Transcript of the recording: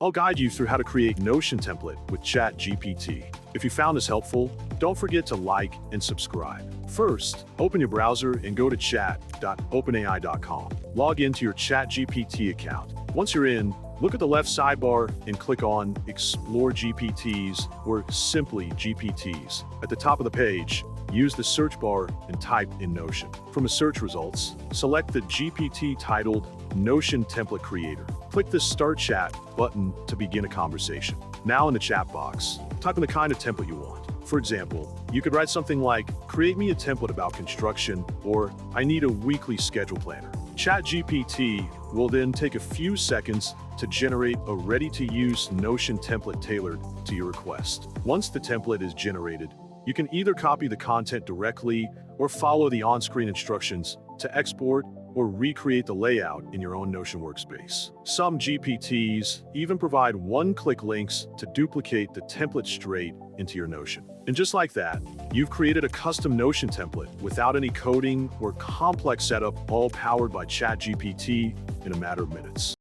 I'll guide you through how to create Notion template with ChatGPT. If you found this helpful, don't forget to like and subscribe. First, open your browser and go to chat.openai.com. Log into your ChatGPT account. Once you're in, look at the left sidebar and click on Explore GPTs or simply GPTs. At the top of the page, use the search bar and type in Notion. From the search results, select the GPT titled Notion Template Creator. Click the Start Chat button to begin a conversation. Now in the chat box, type in the kind of template you want. For example, you could write something like, create me a template about construction, or I need a weekly schedule planner. ChatGPT will then take a few seconds to generate a ready-to-use Notion template tailored to your request. Once the template is generated, you can either copy the content directly or follow the on-screen instructions to export or recreate the layout in your own Notion workspace. Some GPTs even provide one-click links to duplicate the template straight into your Notion. And just like that, you've created a custom Notion template without any coding or complex setup, all powered by ChatGPT in a matter of minutes.